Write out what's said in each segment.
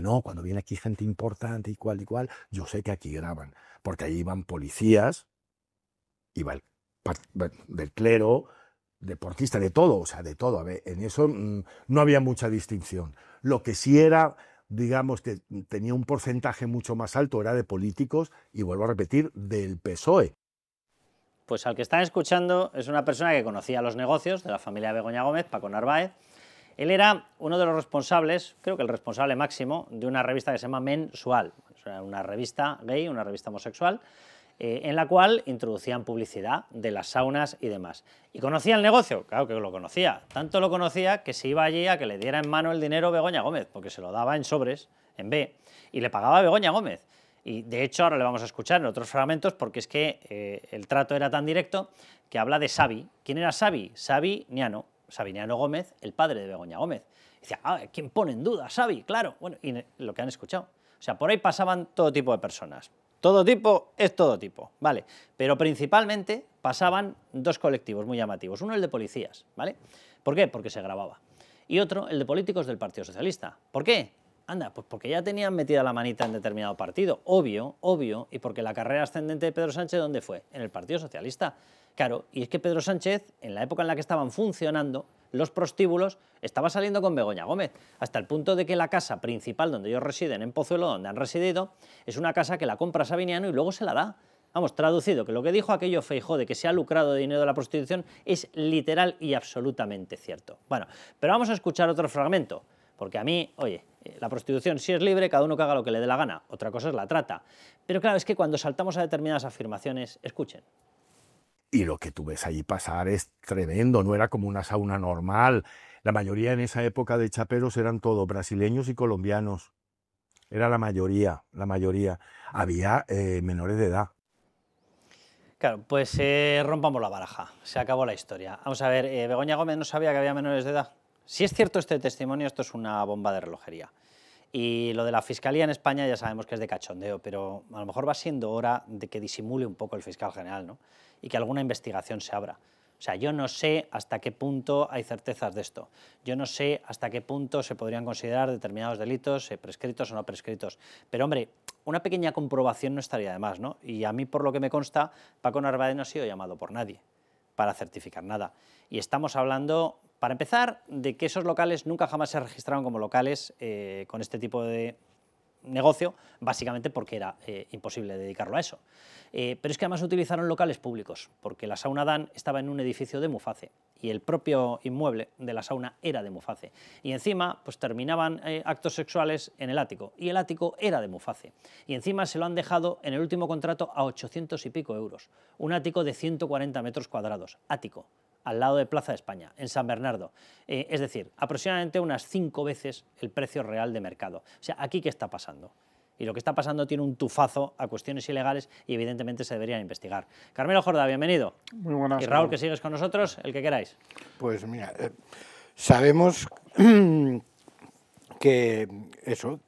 no, cuando viene aquí gente importante y cual, yo sé que aquí graban, porque ahí iban policías, iba del clero, deportista, de todo, o sea, de todo. A ver, en eso no había mucha distinción. Lo que sí era, digamos, que tenía un porcentaje mucho más alto era de políticos, y vuelvo a repetir, del PSOE. Pues al que están escuchando es una persona que conocía los negocios de la familia Begoña Gómez, Paco Narváez. Él era uno de los responsables, creo que el responsable máximo, de una revista que se llama Mensual, o sea, una revista gay, una revista homosexual, en la cual introducían publicidad de las saunas y demás. ¿Y conocía el negocio? Claro que lo conocía. Tanto lo conocía que se iba allí a que le diera en mano el dinero Begoña Gómez, porque se lo daba en sobres, en B, y le pagaba a Begoña Gómez. Y de hecho ahora le vamos a escuchar en otros fragmentos, porque es que el trato era tan directo que habla de Xavi. ¿Quién era Xavi? Xavi Niano Gómez, el padre de Begoña Gómez. Y decía, ¿quién pone en duda? Xavi, claro. Bueno, y lo que han escuchado. O sea, por ahí pasaban todo tipo de personas. Todo tipo es todo tipo, ¿vale? Pero principalmente pasaban dos colectivos muy llamativos. Uno el de policías, ¿vale? ¿Por qué? Porque se grababa. Y otro el de políticos del Partido Socialista. ¿Por qué? Anda, pues porque ya tenían metida la manita en determinado partido. Obvio, y porque la carrera ascendente de Pedro Sánchez, ¿dónde fue? En el Partido Socialista. Claro, y es que Pedro Sánchez, en la época en la que estaban funcionando los prostíbulos, estaba saliendo con Begoña Gómez, hasta el punto de que la casa principal donde ellos residen, en Pozuelo, donde han residido, es una casa que la compra Sabiniano y luego se la da. Vamos, traducido, que lo que dijo aquello Feijóo de que se ha lucrado de dinero de la prostitución es literal y absolutamente cierto. Bueno, pero vamos a escuchar otro fragmento, porque a mí, oye, la prostitución sí es libre, cada uno que haga lo que le dé la gana, otra cosa es la trata. Pero claro, es que cuando saltamos a determinadas afirmaciones, escuchen. Y lo que tú ves allí pasar es tremendo, no era como una sauna normal. La mayoría en esa época de chaperos eran todos brasileños y colombianos. Era la mayoría, la mayoría. Había menores de edad. Claro, pues rompamos la baraja, se acabó la historia. Vamos a ver, Begoña Gómez no sabía que había menores de edad. Si es cierto este testimonio, esto es una bomba de relojería. Y lo de la Fiscalía en España ya sabemos que es de cachondeo, pero a lo mejor va siendo hora de que disimule un poco el fiscal general, ¿no? Y que alguna investigación se abra. O sea, yo no sé hasta qué punto hay certezas de esto. Yo no sé hasta qué punto se podrían considerar determinados delitos prescritos o no prescritos. Pero, hombre, una pequeña comprobación no estaría de más, ¿no? Y a mí, por lo que me consta, Paco Narváez no ha sido llamado por nadie para certificar nada. Y estamos hablando, para empezar, de que esos locales nunca jamás se registraron como locales con este tipo de negocio, básicamente porque era imposible dedicarlo a eso. Pero es que además utilizaron locales públicos, porque la sauna Dan estaba en un edificio de Muface y el propio inmueble de la sauna era de Muface. Y encima pues terminaban actos sexuales en el ático, y el ático era de Muface. Y encima se lo han dejado en el último contrato a 800 y pico euros. Un ático de 140 metros cuadrados, ático, al lado de Plaza de España, en San Bernardo. Es decir, aproximadamente unas 5 veces el precio real de mercado. O sea, ¿aquí qué está pasando? Y lo que está pasando tiene un tufazo a cuestiones ilegales y evidentemente se deberían investigar. Carmelo Jordá, bienvenido. Muy buenas. Y Raúl, que sigues con nosotros, el que queráis. Pues mira, sabemos que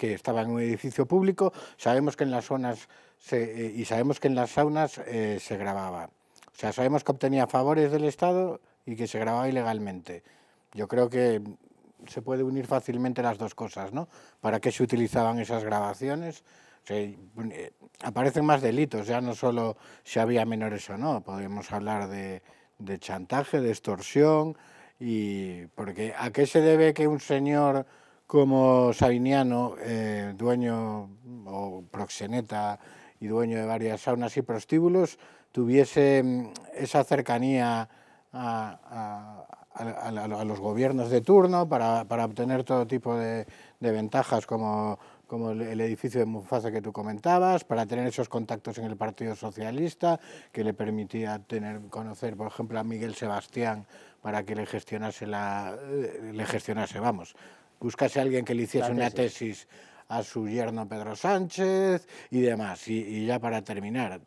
estaba en un edificio público, sabemos que en las zonas y sabemos que en las saunas se grababa. O sea, sabemos que obtenía favores del Estado y que se grababa ilegalmente. Yo creo que se puede unir fácilmente las dos cosas, ¿no? ¿Para qué se utilizaban esas grabaciones? O sea, aparecen más delitos, ya no solo si había menores o no, podemos hablar de chantaje, de extorsión, y porque ¿a qué se debe que un señor como Sabiniano, dueño o proxeneta y dueño de varias saunas y prostíbulos, tuviese esa cercanía a los gobiernos de turno para obtener todo tipo de ventajas como el edificio de Muface que tú comentabas, para tener esos contactos en el Partido Socialista, que le permitía conocer, por ejemplo, a Miguel Sebastián para que le gestionase, buscase a alguien que le hiciese una tesis a su yerno Pedro Sánchez y demás. Y ya para terminar,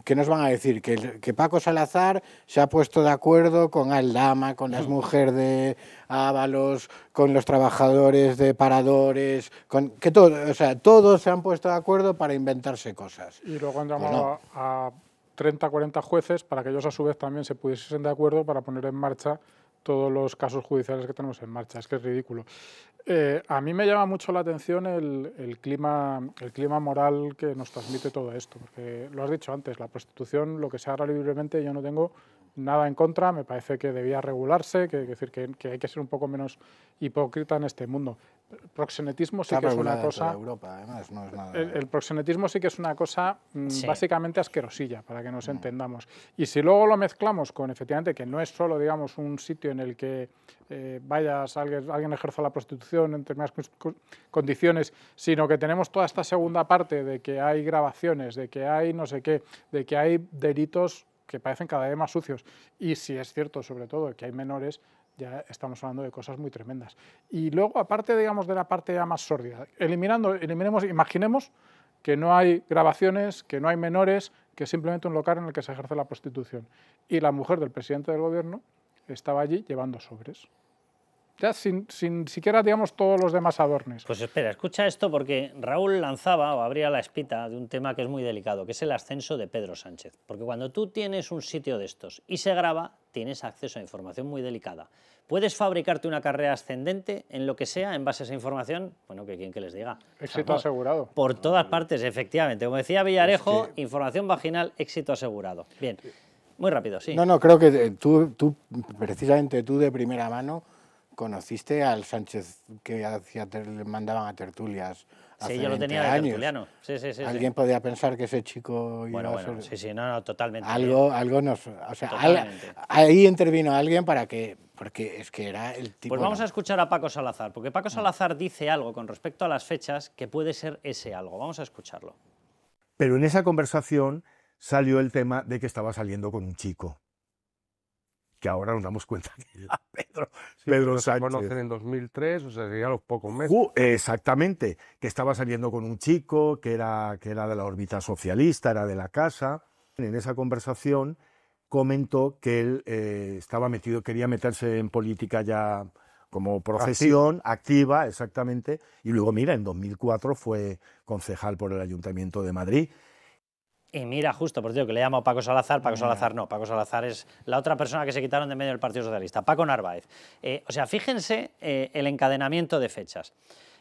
¿qué nos van a decir? Que Paco Salazar se ha puesto de acuerdo con Aldama, con las mujeres de Ábalos, con los trabajadores de Paradores, que todos se han puesto de acuerdo para inventarse cosas. Y luego han llamado a 30, 40 jueces para que ellos a su vez también se pusiesen de acuerdo para poner en marcha todos los casos judiciales que tenemos en marcha. Es que es ridículo. A mí me llama mucho la atención el clima moral que nos transmite todo esto, porque lo has dicho antes, la prostitución, lo que se haga libremente, yo no tengo nada en contra, me parece que debía regularse, que hay que ser un poco menos hipócrita en este mundo. El proxenetismo sí que es una cosa... Europa, además, no es nada... El proxenetismo sí que es una cosa Sí. básicamente asquerosilla, para que nos entendamos. Y si luego lo mezclamos con, efectivamente, que no es solo, digamos, un sitio en el que alguien ejerza la prostitución en determinadas condiciones, sino que tenemos toda esta segunda parte de que hay grabaciones, de que hay no sé qué, de que hay delitos que parecen cada vez más sucios. Y si es cierto, sobre todo, que hay menores, ya estamos hablando de cosas muy tremendas. Y luego, aparte, digamos, de la parte ya más sórdida, imaginemos que no hay grabaciones, que no hay menores, que es simplemente un local en el que se ejerce la prostitución. Y la mujer del presidente del gobierno estaba allí llevando sobres. Ya sin siquiera, digamos, todos los demás adornes. Pues espera, escucha esto porque Raúl lanzaba o abría la espita de un tema que es muy delicado, que es el ascenso de Pedro Sánchez. Porque cuando tú tienes un sitio de estos y se graba, tienes acceso a información muy delicada. ¿Puedes fabricarte una carrera ascendente en lo que sea en base a esa información? Bueno, que quien que les diga. Éxito asegurado. Por todas partes, efectivamente. Como decía Villarejo, información vaginal, éxito asegurado. Bien, muy rápido, sí. No, creo que precisamente tú de primera mano conociste al Sánchez que le mandaban a tertulias hace Sí, yo lo tenía 20 de años. tertuliano. Sí. Alguien podía pensar que ese chico iba Bueno, a ser... sí, no, totalmente. Algo nos... O sea, Totalmente. ahí intervino alguien porque es que era el tipo... Pues vamos a escuchar a Paco Salazar, porque Paco Salazar dice algo con respecto a las fechas que puede ser ese algo. Vamos a escucharlo. Pero en esa conversación salió el tema de que estaba saliendo con un chico, que ahora nos damos cuenta que era Pedro Se Sánchez. conocen en 2003, o sea, sería a los pocos meses. Exactamente, que estaba saliendo con un chico que era de la órbita socialista, era de la casa. En esa conversación comentó que él quería meterse en política ya como profesión activa, exactamente, y luego, mira, en 2004 fue concejal por el Ayuntamiento de Madrid. Y mira, justo, por cierto, que le he llamado Paco Salazar, Paco Salazar no, Paco Salazar es la otra persona que se quitaron de medio del Partido Socialista, Paco Narváez. O sea, fíjense el encadenamiento de fechas.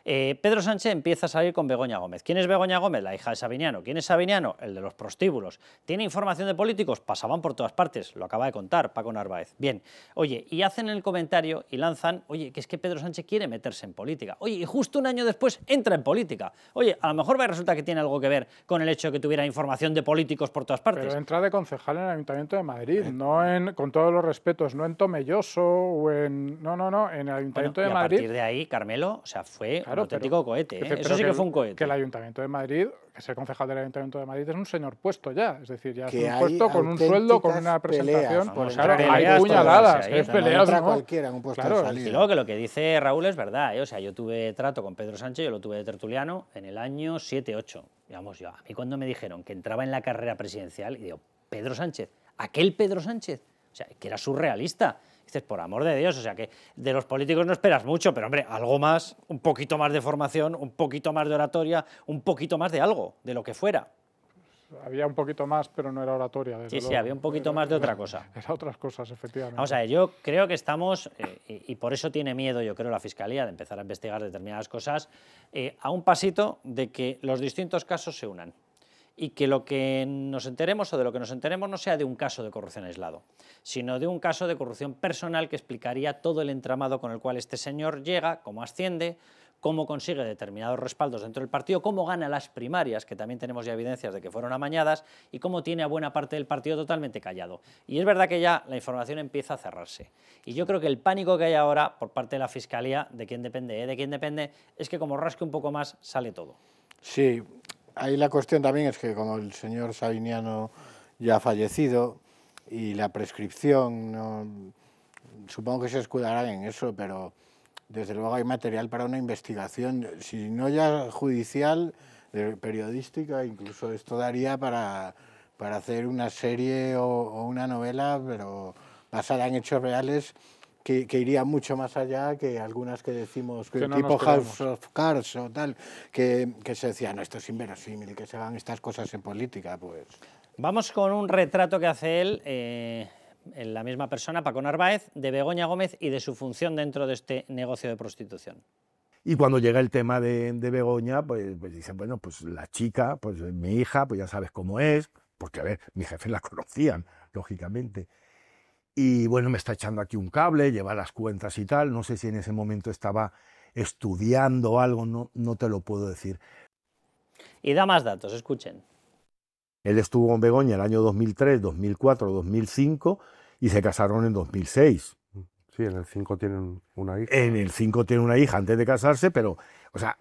Pedro Sánchez empieza a salir con Begoña Gómez. ¿Quién es Begoña Gómez? La hija de Sabiñano. ¿Quién es Sabiñano? El de los prostíbulos. ¿Tiene información de políticos? Pasaban por todas partes, lo acaba de contar Paco Narváez. Bien, oye, y hacen el comentario y lanzan, oye, que es que Pedro Sánchez quiere meterse en política. Oye, y justo un año después entra en política. Oye, a lo mejor resulta que tiene algo que ver con el hecho de que tuviera información de políticos por todas partes. Pero entra de concejal en el Ayuntamiento de Madrid, con todos los respetos, no en Tomelloso o en... No, en el Ayuntamiento de Madrid. A partir de ahí, Carmelo, o sea, fue un auténtico cohete. Pero Eso sí que fue un cohete. Que el Ayuntamiento de Madrid, que ser concejal del Ayuntamiento de Madrid es un señor puesto ya. Es decir, ya es un puesto con un sueldo, con una presentación. Claro, hay puñaladas, es peleas. No cualquiera en un puesto de salida. Y luego que lo que dice Raúl es verdad. O sea, yo tuve trato con Pedro Sánchez, yo lo tuve de tertuliano en el año 7-8. Digamos, a mí cuando me dijeron que entraba en la carrera presidencial, y digo, Pedro Sánchez, aquel Pedro Sánchez, o sea, que era surrealista. Dices, por amor de Dios, o sea que de los políticos no esperas mucho, pero hombre, algo más, un poquito más de formación, un poquito más de oratoria, un poquito más de algo, de lo que fuera. Había un poquito más, pero no era oratoria. Desde luego. Sí, había un poquito más de otra cosa. Era otras cosas, efectivamente. Vamos a ver, yo creo que estamos, y por eso tiene miedo, yo creo, la Fiscalía de empezar a investigar determinadas cosas, a un pasito de que los distintos casos se unan. Y que lo que nos enteremos o de lo que nos enteremos no sea de un caso de corrupción aislado, sino de un caso de corrupción personal que explicaría todo el entramado con el cual este señor llega, cómo asciende, cómo consigue determinados respaldos dentro del partido, cómo gana las primarias, que también tenemos ya evidencias de que fueron amañadas, y cómo tiene a buena parte del partido totalmente callado. Y es verdad que ya la información empieza a cerrarse. Y yo creo que el pánico que hay ahora por parte de la Fiscalía, de quién depende, es que como rasque un poco más, sale todo. Sí. Ahí la cuestión también es que como el señor Sabiñano ya ha fallecido y la prescripción, supongo que se escudarán en eso, pero desde luego hay material para una investigación, si no ya judicial, periodística, incluso esto daría para hacer una serie o una novela, pero basada en hechos reales, que iría mucho más allá que algunas que decimos, que no tipo House of Cards o tal, que se decía, no, esto es inverosímil, que se hagan estas cosas en política, pues... Vamos con un retrato que hace él en la misma persona, Paco Narváez, de Begoña Gómez y de su función dentro de este negocio de prostitución. Y cuando llega el tema de Begoña, pues dicen, bueno, pues la chica, pues mi hija, pues ya sabes cómo es, porque a ver, mis jefes la conocían, lógicamente. Y bueno, me está echando aquí un cable, lleva las cuentas y tal, no sé si en ese momento estaba estudiando algo, no te lo puedo decir. Y da más datos, escuchen. Él estuvo con Begoña el año 2003, 2004, 2005 y se casaron en 2006. Sí, en el 5 tienen una hija. En el 5 tiene una hija antes de casarse, pero, o sea,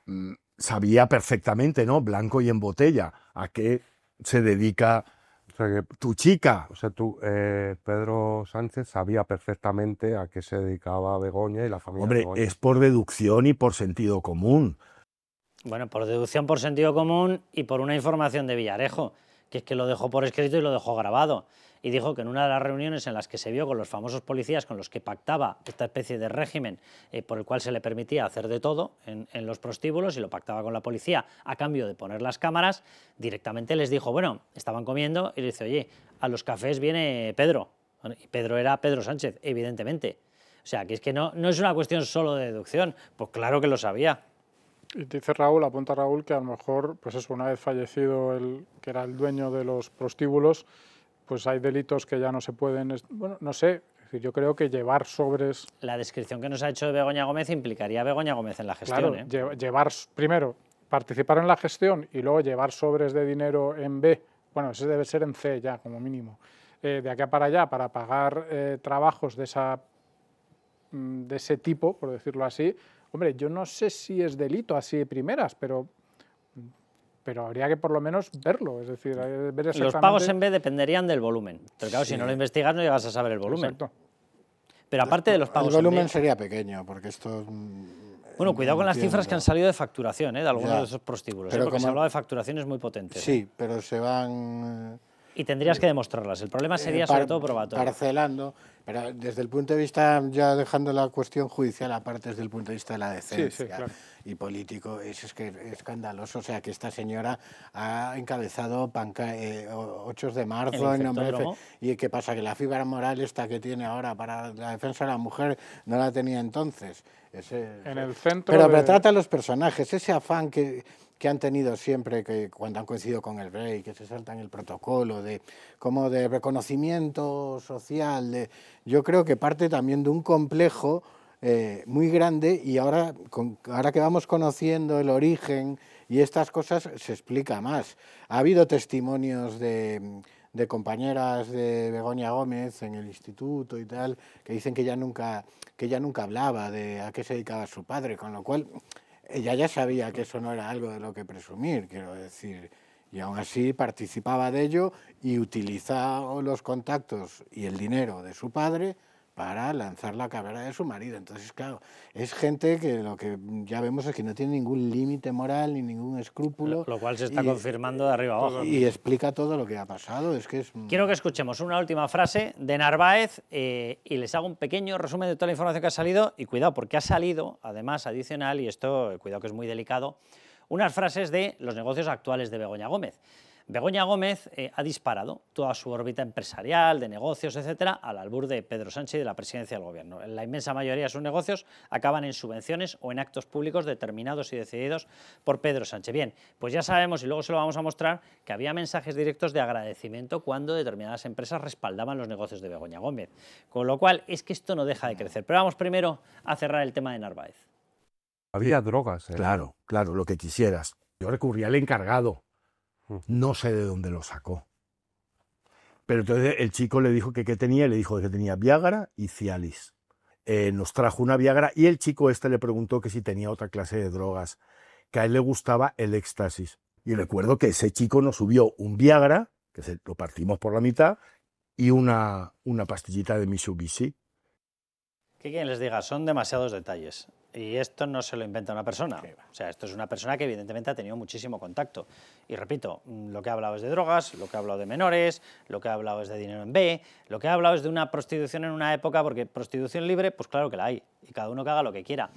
sabía perfectamente, ¿no? Blanco y en botella, a qué se dedica O sea que, tu chica. o sea, Pedro Sánchez sabía perfectamente a qué se dedicaba Begoña y la familia Hombre, Begoña. es por deducción y por sentido común. Bueno, por deducción, por sentido común y por una información de Villarejo, que es que lo dejó por escrito y lo dejó grabado. Y dijo que en una de las reuniones en las que se vio con los famosos policías con los que pactaba esta especie de régimen por el cual se le permitía hacer de todo en los prostíbulos y lo pactaba con la policía a cambio de poner las cámaras, directamente les dijo, bueno, estaban comiendo y le dice, oye, a los cafés viene Pedro. Y Pedro era Pedro Sánchez, evidentemente. O sea, que es que no es una cuestión solo de deducción, pues claro que lo sabía. Y dice Raúl, apunta Raúl, que a lo mejor, pues eso, una vez fallecido el que era el dueño de los prostíbulos, pues hay delitos que ya no se pueden, bueno, no sé, es decir, yo creo que llevar sobres... La descripción que nos ha hecho de Begoña Gómez implicaría a Begoña Gómez en la gestión. Claro, llevar, primero, participar en la gestión y luego llevar sobres de dinero en B, bueno, ese debe ser en C ya, como mínimo, de aquí para allá, para pagar trabajos de ese tipo, por decirlo así. Hombre, yo no sé si es delito así de primeras, pero habría que por lo menos verlo, es decir, ver exactamente... Los pagos en B dependerían del volumen, pero claro, Sí. si no lo investigas no llegas a saber el volumen. Exacto. Pero aparte de los pagos El volumen en B, sería pequeño, porque esto... bueno, cuidado con las cifras que han salido de facturación, de algunos Ya. de esos prostíbulos, Pero porque se como- hablaba de facturaciones muy potentes. Sí, pero se van... Y tendrías que demostrarlas. El problema sería sobre todo probatorio. Parcelando, pero desde el punto de vista, ya dejando la cuestión judicial aparte, desde el punto de vista de la decencia claro. y político, es que es escandaloso. O sea, que esta señora ha encabezado 8 de marzo El en nombre infectódromo. ¿Y qué pasa? Que la fibra moral esta que tiene ahora para la defensa de la mujer no la tenía entonces. En el centro Pero trata a los personajes, ese afán que han tenido siempre, que cuando han coincidido con el rey, que se saltan el protocolo, como de reconocimiento social. Yo creo que parte también de un complejo muy grande, y ahora que vamos conociendo el origen y estas cosas, se explica más. Ha habido testimonios de compañeras de Begoña Gómez en el instituto y tal, que dicen que ella nunca hablaba de a qué se dedicaba su padre, con lo cual ella ya sabía que eso no era algo de lo que presumir, quiero decir, y aún así participaba de ello y utilizaba los contactos y el dinero de su padre para lanzar la carrera de su marido. Entonces, claro, es gente que lo que ya vemos es que no tiene ningún límite moral ni ningún escrúpulo. Lo cual se está confirmando de arriba abajo. Y explica todo lo que ha pasado. Es que es... Quiero que escuchemos una última frase de Narváez y les hago un pequeño resumen de toda la información que ha salido. Y cuidado, porque ha salido, además, adicional, y esto, cuidado que es muy delicado, unas frases de los negocios actuales de Begoña Gómez. Begoña Gómez ha disparado toda su órbita empresarial, de negocios, etcétera, al albur de Pedro Sánchez y de la presidencia del gobierno. La inmensa mayoría de sus negocios acaban en subvenciones o en actos públicos determinados y decididos por Pedro Sánchez. Bien, pues ya sabemos, y luego se lo vamos a mostrar, que había mensajes directos de agradecimiento cuando determinadas empresas respaldaban los negocios de Begoña Gómez. Con lo cual, es que esto no deja de crecer. Pero vamos primero a cerrar el tema de Narváez. Había drogas. Claro, lo que quisieras. Yo recurrí al encargado. No sé de dónde lo sacó. Pero entonces el chico le dijo que qué tenía, y le dijo que tenía Viagra y Cialis. Nos trajo una Viagra y el chico le preguntó que si tenía otra clase de drogas, que a él le gustaba el éxtasis. Y recuerdo que ese chico nos subió un Viagra, que lo partimos por la mitad, y una pastillita de Mitsubishi. ¿Qué quieren les diga? Son demasiados detalles. Y esto no se lo inventa una persona. O sea, esto es una persona que evidentemente ha tenido muchísimo contacto. Y repito, lo que ha hablado es de drogas, lo que ha hablado de menores, lo que ha hablado es de dinero en B, lo que ha hablado es de una prostitución en una época, porque prostitución libre, pues claro que la hay, y cada uno que haga lo que quiera.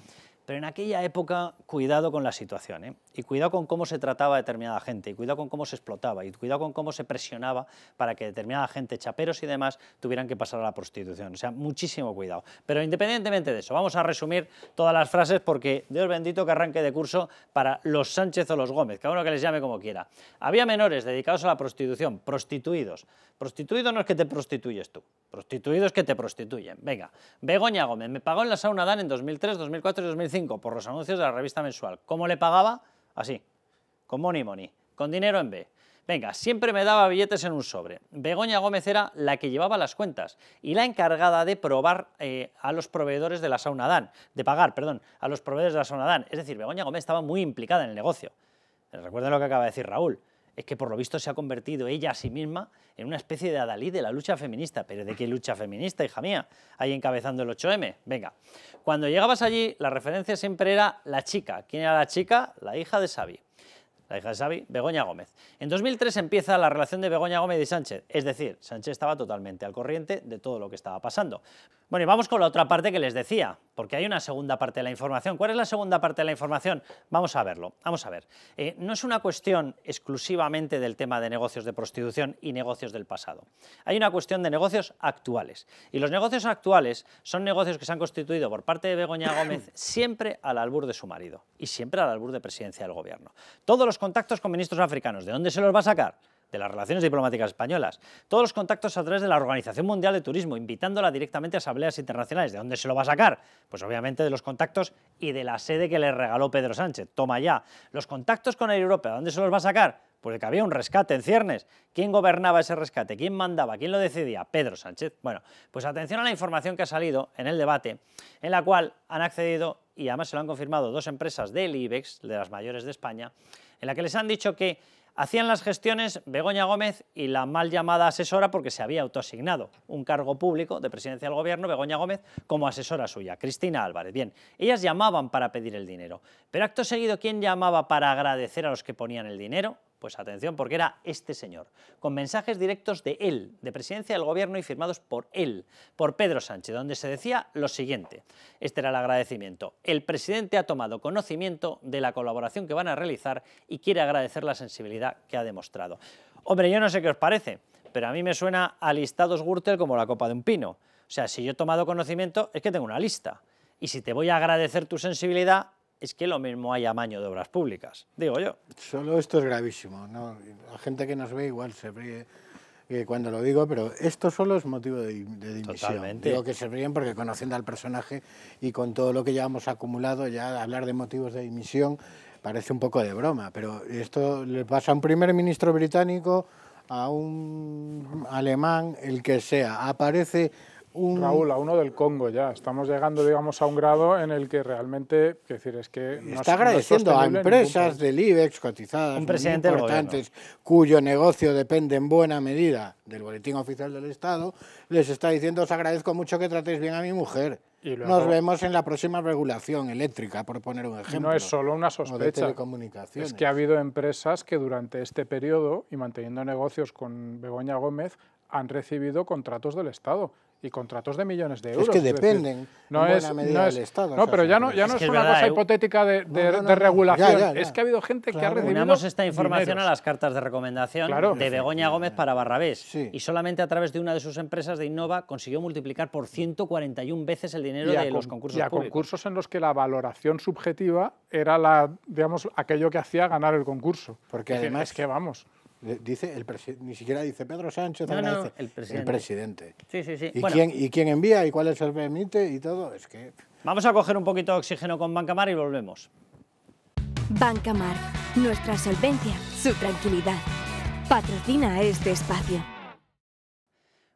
Pero en aquella época, cuidado con la situación, ¿eh? Y cuidado con cómo se trataba a determinada gente, y cuidado con cómo se explotaba, y cuidado con cómo se presionaba para que determinada gente, chaperos y demás, tuvieran que pasar a la prostitución. O sea, muchísimo cuidado. Pero independientemente de eso, vamos a resumir todas las frases porque Dios bendito que arranque de curso para los Sánchez o los Gómez, cada uno que les llame como quiera. Había menores dedicados a la prostitución, prostituidos. Prostituido no es que te prostituyes tú, prostituido es que te prostituyen. Venga, Begoña Gómez me pagó en la sauna Dan en 2003, 2004 y 2005 por los anuncios de la revista mensual. ¿Cómo le pagaba? Así, con money, con dinero en B. Venga, siempre me daba billetes en un sobre. Begoña Gómez era la que llevaba las cuentas y la encargada de probar a los proveedores de la sauna Dan, de pagar, perdón, a los proveedores de la sauna Dan. Es decir, Begoña Gómez estaba muy implicada en el negocio. Recuerden lo que acaba de decir Raúl. Es que por lo visto se ha convertido ella a sí misma en una especie de adalid de la lucha feminista. ¿Pero de qué lucha feminista, hija mía? Ahí encabezando el 8M. Venga, cuando llegabas allí, la referencia siempre era la chica. ¿Quién era la chica? La hija de Xavi. La hija de Xavi, Begoña Gómez. En 2003 empieza la relación de Begoña Gómez y Sánchez, es decir, Sánchez estaba totalmente al corriente de todo lo que estaba pasando. Bueno, y vamos con la otra parte que les decía, porque hay una segunda parte de la información. ¿Cuál es la segunda parte de la información? Vamos a verlo, vamos a ver. No es una cuestión exclusivamente del tema de negocios de prostitución y negocios del pasado. Hay una cuestión de negocios actuales. Y los negocios actuales son negocios que se han constituido por parte de Begoña Gómez siempre al albur de su marido y siempre al albur de presidencia del gobierno. Todos los contactos con ministros africanos, ¿de dónde se los va a sacar? De las relaciones diplomáticas españolas. Todos los contactos a través de la Organización Mundial de Turismo, invitándola directamente a asambleas internacionales. ¿De dónde se lo va a sacar? Pues obviamente de los contactos y de la sede que le regaló Pedro Sánchez. Toma ya. Los contactos con Air Europa, ¿de dónde se los va a sacar? Pues de que había un rescate en ciernes. ¿Quién gobernaba ese rescate? ¿Quién mandaba? ¿Quién lo decidía? Pedro Sánchez. Bueno, pues atención a la información que ha salido en el debate, en la cual han accedido, y además se lo han confirmado dos empresas del IBEX, de las mayores de España, en la que les han dicho que hacían las gestiones Begoña Gómez y la mal llamada asesora porque se había autoasignado un cargo público de presidencia del gobierno, Begoña Gómez, como asesora suya, Cristina Álvarez. Bien, ellas llamaban para pedir el dinero, pero acto seguido, ¿quién llamaba para agradecer a los que ponían el dinero? Pues atención, porque era este señor, con mensajes directos de él, de presidencia del gobierno y firmados por él, por Pedro Sánchez, donde se decía lo siguiente. Este era el agradecimiento. El presidente ha tomado conocimiento de la colaboración que van a realizar y quiere agradecer la sensibilidad que ha demostrado. Hombre, yo no sé qué os parece, pero a mí me suena a listados Gürtel como la copa de un pino. O sea, si yo he tomado conocimiento es que tengo una lista. Y si te voy a agradecer tu sensibilidad, es que lo mismo hay amaño de obras públicas, digo yo. Solo esto es gravísimo, ¿no? La gente que nos ve igual se ríe cuando lo digo, pero esto solo es motivo de dimisión. Totalmente. Digo que se ríen porque conociendo al personaje y con todo lo que llevamos acumulado, ya hablar de motivos de dimisión parece un poco de broma, pero esto le pasa a un primer ministro británico, a un alemán, el que sea, aparece Raúl, a uno del Congo ya. Estamos llegando, digamos, a un grado en el que realmente, es decir, es que está agradeciendo a empresas del IBEX cotizadas, un presidente muy importantes, cuyo negocio depende en buena medida del Boletín Oficial del Estado, les está diciendo: os agradezco mucho que tratéis bien a mi mujer. Y luego, nos vemos en la próxima regulación eléctrica, por poner un ejemplo. No es solo una sospecha, es que ha habido empresas que durante este periodo, y manteniendo negocios con Begoña Gómez, han recibido contratos del Estado. Y contratos de millones de euros. Es que dependen no en buena medida del Estado. No, pero ya no es una cosa hipotética de regulación. Ya. Es que ha habido gente que ha recibido Unamos esta información dineros a las cartas de recomendación de Begoña Gómez para Barrabés. Sí. Y solamente a través de una de sus empresas de Innova consiguió multiplicar por 141 veces el dinero de los concursos públicos. Concursos en los que la valoración subjetiva era digamos, aquello que hacía ganar el concurso. Porque además es que vamos... Dice ni siquiera dice Pedro Sánchez, no, el presidente. Sí. ¿Y, bueno, quién envía y cuál es el permite y todo? Es que... Vamos a coger un poquito de oxígeno con Bancamar y volvemos. Bancamar, nuestra solvencia, su tranquilidad. Patrocina este espacio.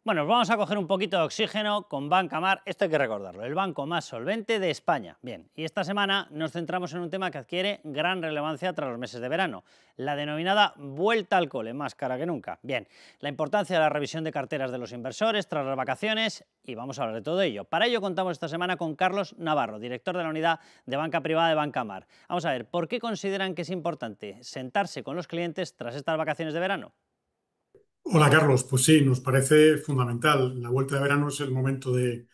Bueno, vamos a coger un poquito de oxígeno con Bancamar, esto hay que recordarlo, el banco más solvente de España. Bien, y esta semana nos centramos en un tema que adquiere gran relevancia tras los meses de verano, la denominada vuelta al cole, más cara que nunca. Bien, la importancia de la revisión de carteras de los inversores tras las vacaciones, y vamos a hablar de todo ello. Para ello contamos esta semana con Carlos Navarro, director de la unidad de banca privada de Bancamar. Vamos a ver, ¿por qué consideran que es importante sentarse con los clientes tras estas vacaciones de verano? Hola Carlos, pues sí, nos parece fundamental. La vuelta de verano es el momento de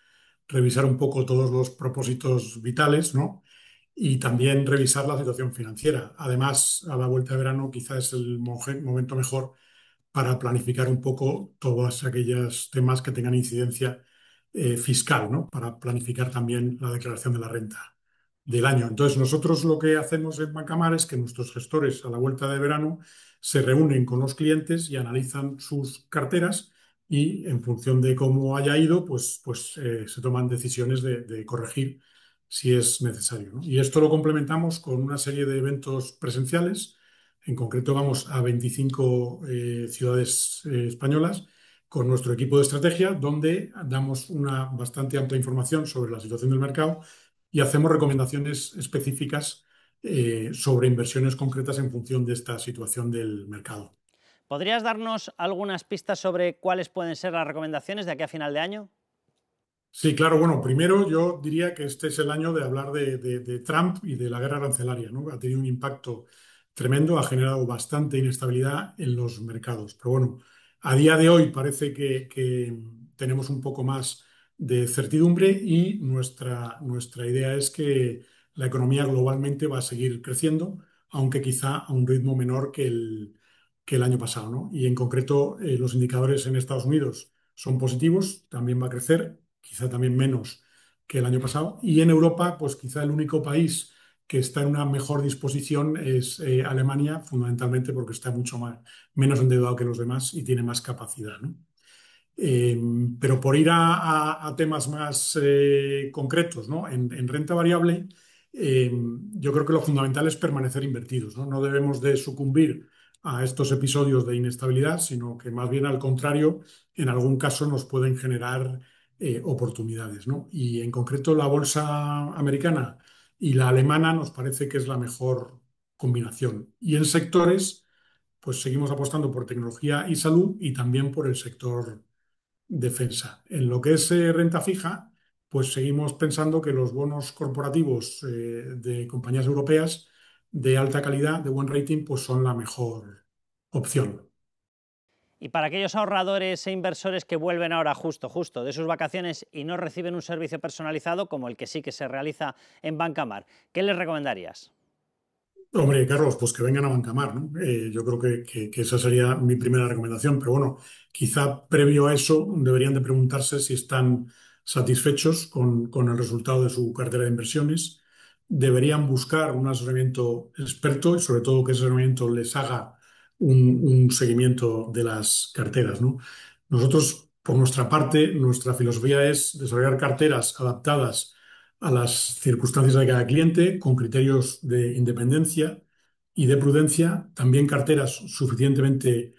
revisar un poco todos los propósitos vitales, ¿no? y también revisar la situación financiera. Además, a la vuelta de verano quizás es el momento mejor para planificar un poco todos aquellos temas que tengan incidencia fiscal, ¿no? Para planificar también la declaración de la renta del año. Entonces, nosotros lo que hacemos en Bancamar es que nuestros gestores a la vuelta de verano se reúnen con los clientes y analizan sus carteras y en función de cómo haya ido, se toman decisiones de corregir si es necesario, ¿no? Y esto lo complementamos con una serie de eventos presenciales. En concreto, vamos a 25 ciudades españolas con nuestro equipo de estrategia, donde damos una bastante amplia información sobre la situación del mercado y hacemos recomendaciones específicas sobre inversiones concretas en función de esta situación del mercado. ¿Podrías darnos algunas pistas sobre cuáles pueden ser las recomendaciones de aquí a final de año? Sí, claro. Bueno, primero yo diría que este es el año de hablar de Trump y de la guerra arancelaria, ¿no? Ha tenido un impacto tremendo, ha generado bastante inestabilidad en los mercados. Pero bueno, a día de hoy parece que tenemos un poco más de certidumbre y nuestra idea es que la economía globalmente va a seguir creciendo, aunque quizá a un ritmo menor que el año pasado, ¿no? Y en concreto, los indicadores en Estados Unidos son positivos, también va a crecer, quizá también menos que el año pasado. Y en Europa, pues quizá el único país que está en una mejor disposición es Alemania, fundamentalmente porque está mucho menos endeudado que los demás y tiene más capacidad, ¿no? Eh, pero por ir a temas más concretos, ¿no? En renta variable, eh, yo creo que lo fundamental es permanecer invertidos, ¿no? No debemos de sucumbir a estos episodios de inestabilidad, sino que más bien al contrario, en algún caso nos pueden generar oportunidades, ¿no? Y en concreto la bolsa americana y la alemana nos parece que es la mejor combinación. Y en sectores, pues seguimos apostando por tecnología y salud y también por el sector defensa. En lo que es renta fija, pues seguimos pensando que los bonos corporativos de compañías europeas de alta calidad, de buen rating, pues son la mejor opción. Y para aquellos ahorradores e inversores que vuelven ahora justo de sus vacaciones y no reciben un servicio personalizado como el que sí que se realiza en Bancamar, ¿qué les recomendarías? Hombre, Carlos, pues que vengan a Bancamar, ¿no? Yo creo que esa sería mi primera recomendación, pero bueno, quizá previo a eso deberían de preguntarse si están satisfechos con el resultado de su cartera de inversiones. Deberían buscar un asesoramiento experto y sobre todo que ese asesoramiento les haga un seguimiento de las carteras, ¿no? Nosotros, por nuestra parte, nuestra filosofía es desarrollar carteras adaptadas a las circunstancias de cada cliente, con criterios de independencia y de prudencia, también carteras suficientemente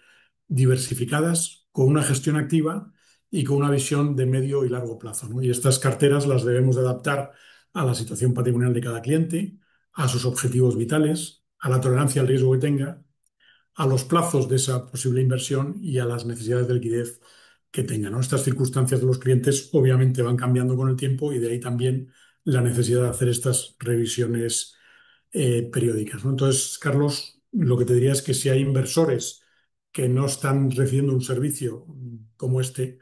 diversificadas, con una gestión activa y con una visión de medio y largo plazo, ¿no? Y estas carteras las debemos de adaptar a la situación patrimonial de cada cliente, a sus objetivos vitales, a la tolerancia al riesgo que tenga, a los plazos de esa posible inversión y a las necesidades de liquidez que tenga, ¿no? Estas circunstancias de los clientes obviamente van cambiando con el tiempo y de ahí también la necesidad de hacer estas revisiones periódicas, ¿no? Entonces, Carlos, lo que te diría es que si hay inversores que no están recibiendo un servicio como este,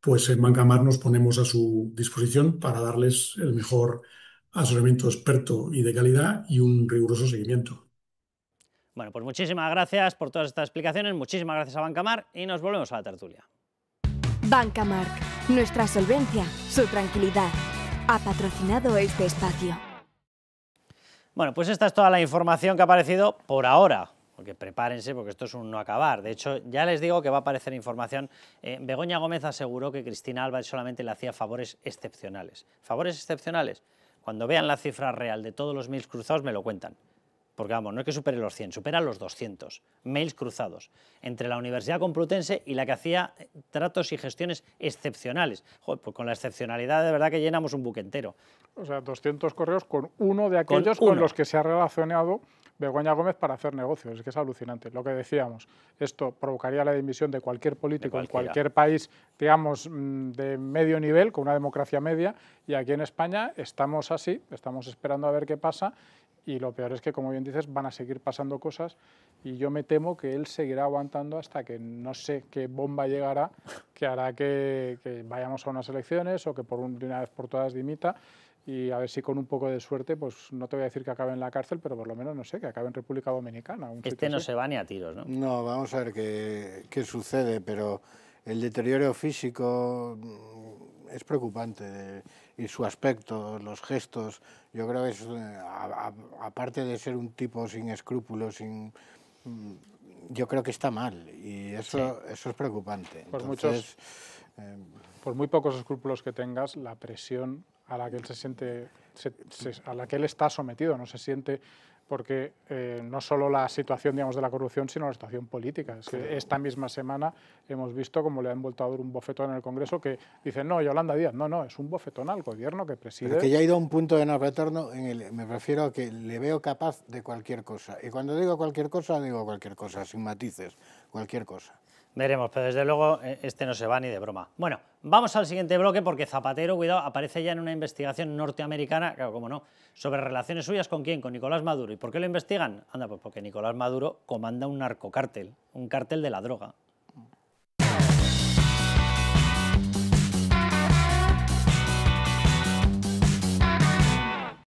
pues en Bancamar nos ponemos a su disposición para darles el mejor asesoramiento experto y de calidad y un riguroso seguimiento. Bueno, pues muchísimas gracias por todas estas explicaciones, muchísimas gracias a Bancamar y nos volvemos a la tertulia. Bancamar, nuestra solvencia, su tranquilidad. Ha patrocinado este espacio. Bueno, pues esta es toda la información que ha aparecido por ahora, porque prepárense porque esto es un no acabar. De hecho, ya les digo que va a aparecer información. Begoña Gómez aseguró que Cristina Álvarez solamente le hacía favores excepcionales. ¿Favores excepcionales? Cuando vean la cifra real de todos los mails cruzados me lo cuentan. Porque vamos, no es que supere los 100, supera los 200 mails cruzados entre la Universidad Complutense y la que hacía tratos y gestiones excepcionales. Joder, pues con la excepcionalidad de verdad que llenamos un buque entero. O sea, 200 correos con uno de aquellos con los que se ha relacionado Begoña Gómez para hacer negocios. Es que es alucinante. Lo que decíamos, esto provocaría la dimisión de cualquier político en cualquier país, digamos, de medio nivel, con una democracia media, y aquí en España estamos así, estamos esperando a ver qué pasa. Y lo peor es que, como bien dices, van a seguir pasando cosas y yo me temo que él seguirá aguantando hasta que no sé qué bomba llegará que hará que vayamos a unas elecciones o que de una vez por todas dimita. Y a ver si con un poco de suerte, pues no te voy a decir que acabe en la cárcel, pero por lo menos, no sé, que acabe en República Dominicana. Este no se va ni a tiros, ¿no? No, vamos a ver qué sucede, pero el deterioro físico es preocupante y su aspecto, los gestos, yo creo que es, aparte de ser un tipo sin escrúpulos, yo creo que está mal y eso es preocupante. Entonces, por muy pocos escrúpulos que tengas, la presión a la que él se siente, a la que él está sometido, no se siente, porque no solo la situación, digamos, de la corrupción, sino la situación política. Es que esta misma semana hemos visto cómo le han vuelto a dar un bofetón en el Congreso que dicen, no, Yolanda Díaz, no, es un bofetón al gobierno que preside. Pero que ya ha ido a un punto de no retorno, me refiero a que le veo capaz de cualquier cosa. Y cuando digo cualquier cosa, sin matices, cualquier cosa. Veremos, pero desde luego este no se va ni de broma. Bueno, vamos al siguiente bloque porque Zapatero, cuidado, aparece ya en una investigación norteamericana, claro, cómo no, sobre relaciones suyas con quién, con Nicolás Maduro. ¿Y por qué lo investigan? Anda, pues porque Nicolás Maduro comanda un narcocártel, un cártel de la droga.